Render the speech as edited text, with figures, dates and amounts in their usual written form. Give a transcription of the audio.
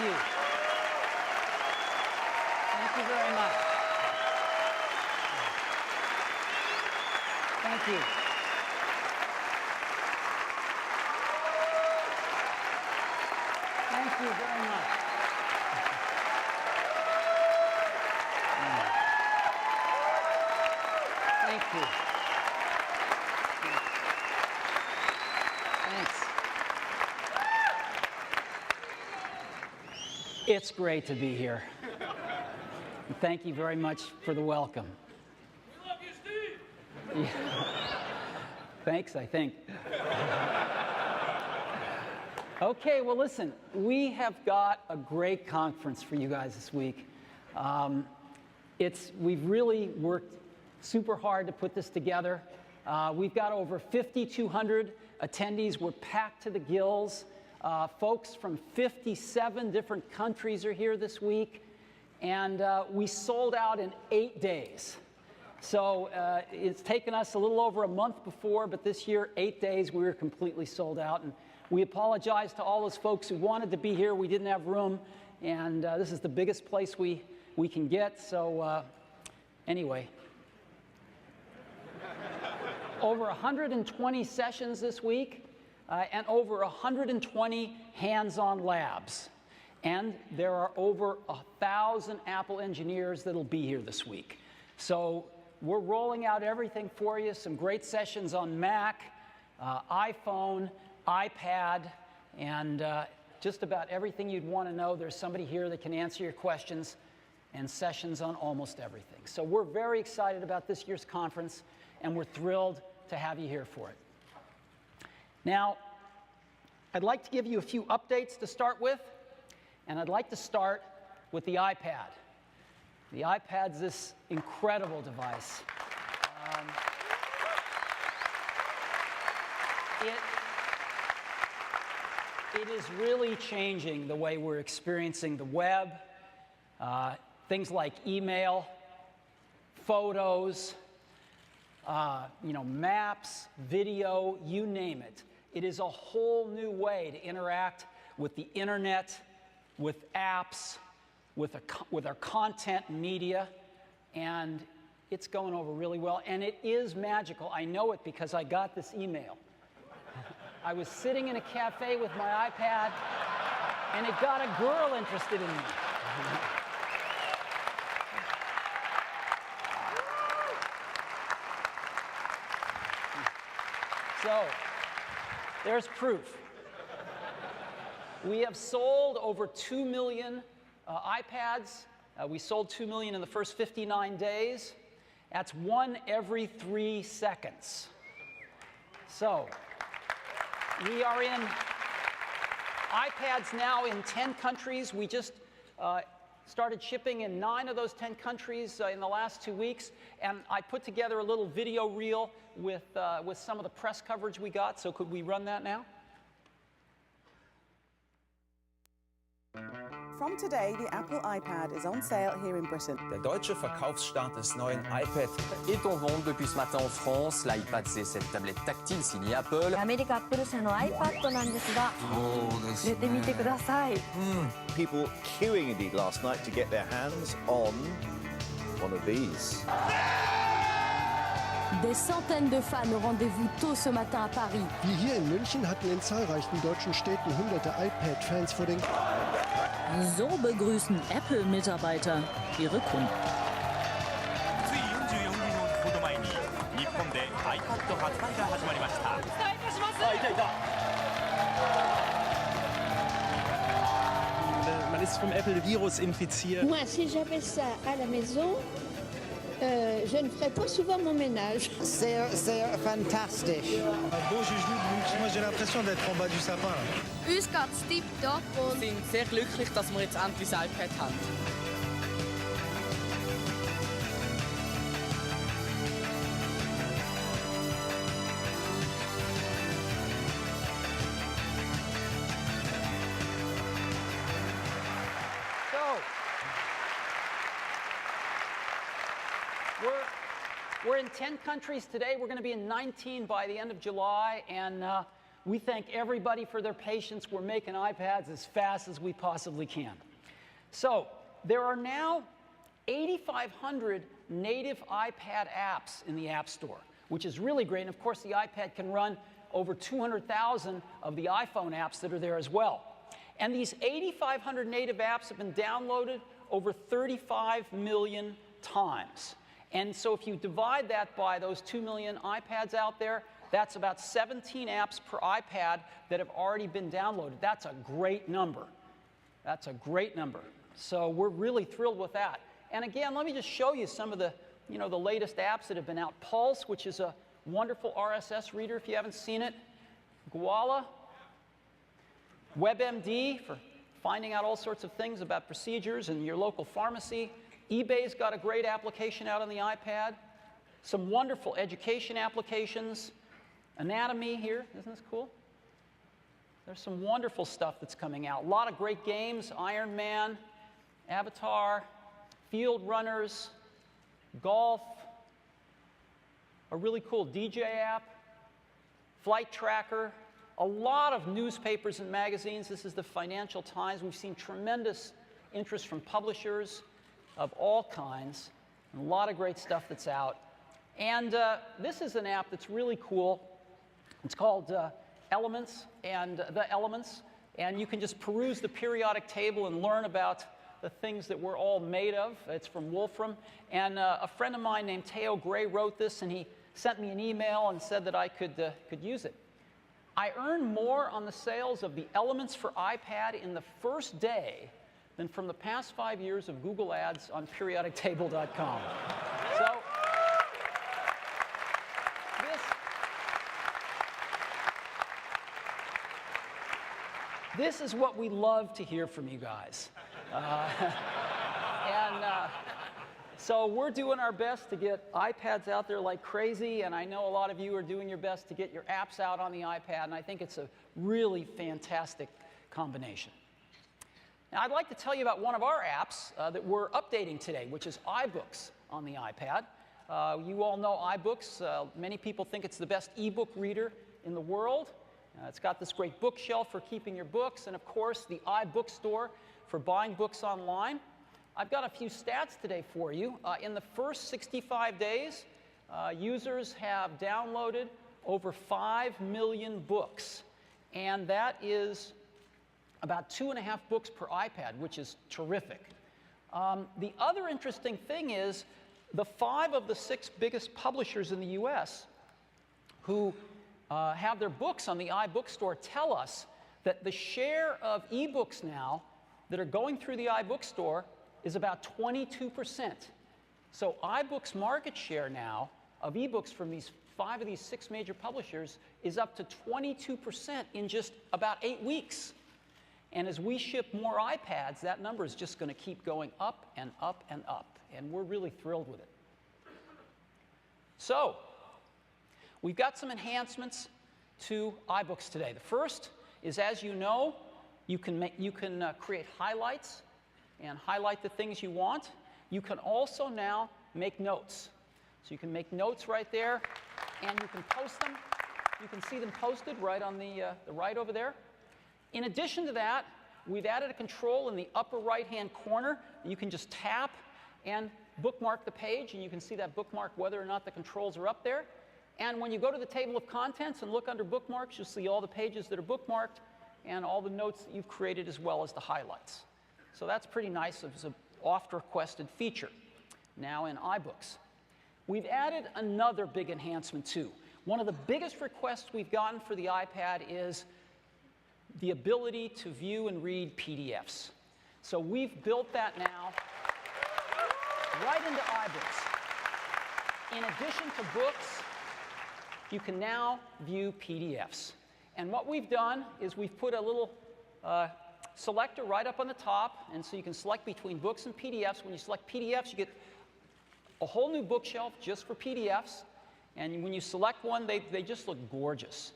you. Thank you very much. Thank you. Thank you very much. Thank you. Thanks. It's great to be here. And thank you very much for the welcome. We love you, Steve! Yeah. Thanks, I think. Okay, well, listen, we have got a great conference for you guys this week. We've really worked super hard to put this together. We've got over 5,200 attendees. We're packed to the gills. Folks from 57 different countries are here this week, and we sold out in 8 days. So it's taken us a little over a month before, but this year, 8 days, we were completely sold out. And we apologize to all those folks who wanted to be here. We didn't have room, and this is the biggest place we can get. So anyway, over 120 sessions this week, and over 120 hands-on labs. And there are over 1,000 Apple engineers that'll be here this week. So we're rolling out everything for you, some great sessions on Mac, iPhone, iPad, and just about everything you'd want to know. There's somebody here that can answer your questions, and sessions on almost everything. So we're very excited about this year's conference, and we're thrilled to have you here for it. Now, I'd like to give you a few updates to start with, and I'd like to start with the iPad. The iPad's this incredible device. It is really changing the way we're experiencing the web, things like email, photos, maps, video, you name it. It is a whole new way to interact with the internet, with apps, with our content and media, and it's going over really well. And it is magical. I know it because I got this email. I was sitting in a cafe with my iPad, and it got a girl interested in me. So, there's proof. We have sold over 2 million iPads. We sold 2 million in the first 59 days. That's 1 every 3 seconds. So, we are in iPads now in 10 countries. We just started shipping in 9 of those 10 countries in the last 2 weeks. And I put together a little video reel with some of the press coverage we got. So could we run that now? From today, the Apple iPad is on sale here in Britain. Der deutsche Verkaufsstart des neuen iPad est en vente depuis ce matin en France. L'iPad, c'est cette tablette tactile signée Apple. アメリカアップル社の iPad なんですが、出てみてください。People queuing indeed last night to get their hands on one of these. Des centaines de fans au rendez-vous tôt ce matin à Paris. Wie hier in München hatten in zahlreichen deutschen Städten hunderte iPad-Fans vor den... So begrüßen Apple-Mitarbeiter ihre Kunden. つい44分ほど前に日本で iPad 発売が始まりました。お伝えいたします。いたいた。Man ist vom Apple-Virus infiziert. Moi, si j'avais ça à la maison, je ne ferais pas souvent mon ménage. C'est fantastique. Bon, moi j'ai l'impression d'être en bas du sapin. Uns geht's tipptopp und wir sind sehr glücklich, dass wir jetzt endlich das iPad haben. We're in 10 countries today. We're going to be in 19 by the end of July, and We thank everybody for their patience. We're making iPads as fast as we possibly can. So there are now 8,500 native iPad apps in the App Store, which is really great. And of course, the iPad can run over 200,000 of the iPhone apps that are there as well. And these 8,500 native apps have been downloaded over 35 million times. And so if you divide that by those 2 million iPads out there, that's about 17 apps per iPad that have already been downloaded. That's a great number. That's a great number. So we're really thrilled with that. And again, let me just show you some of the, the latest apps that have been out. Pulse, which is a wonderful RSS reader if you haven't seen it. Koala. WebMD for finding out all sorts of things about procedures in your local pharmacy. eBay's got a great application out on the iPad. Some wonderful education applications. Anatomy here, isn't this cool? There's some wonderful stuff that's coming out. A lot of great games, Iron Man, Avatar, Field Runners, golf, a really cool DJ app, flight tracker, a lot of newspapers and magazines. This is the Financial Times. We've seen tremendous interest from publishers of all kinds, and a lot of great stuff that's out. And this is an app that's really cool. It's called Elements, and The Elements, and you can just peruse the periodic table and learn about the things that we're all made of. It's from Wolfram, and a friend of mine named Teo Gray wrote this, and he sent me an email and said that I could use it. I earned more on the sales of the Elements for iPad in the first day than from the past 5 years of Google ads on periodictable.com. So this is what we love to hear from you guys. So we're doing our best to get iPads out there like crazy, and I know a lot of you are doing your best to get your apps out on the iPad, and I think it's a really fantastic combination. Now, I'd like to tell you about one of our apps that we're updating today, which is iBooks on the iPad. You all know iBooks. Many people think it's the best ebook reader in the world. It's got this great bookshelf for keeping your books, and of course, the iBookstore for buying books online. I've got a few stats today for you. In the first 65 days, users have downloaded over 5 million books, and that is about 2.5 books per iPad, which is terrific. The other interesting thing is the 5 of the 6 biggest publishers in the US who have their books on the iBookstore tell us that the share of ebooks now that are going through the iBookstore is about 22%. So iBooks' market share now of ebooks from these 5 of these 6 major publishers is up to 22% in just about 8 weeks. And as we ship more iPads, that number is just going to keep going up and up and up. And we're really thrilled with it. So we've got some enhancements to iBooks today. The first is, as you know, you can create highlights and highlight the things you want. You can also now make notes. So you can make notes right there, and you can post them. You can see them posted right on the right over there. In addition to that, we've added a control in the upper right-hand corner. You can just tap and bookmark the page, and you can see that bookmark whether or not the controls are up there. And when you go to the table of contents and look under bookmarks, you'll see all the pages that are bookmarked and all the notes that you've created as well as the highlights. So that's pretty nice. It's an oft-requested feature now in iBooks. We've added another big enhancement too. One of the biggest requests we've gotten for the iPad is the ability to view and read PDFs. So we've built that now right into iBooks. In addition to books, you can now view PDFs. And what we've done is we've put a little selector right up on the top, and so you can select between books and PDFs. When you select PDFs, you get a whole new bookshelf just for PDFs. And when you select one, they just look gorgeous.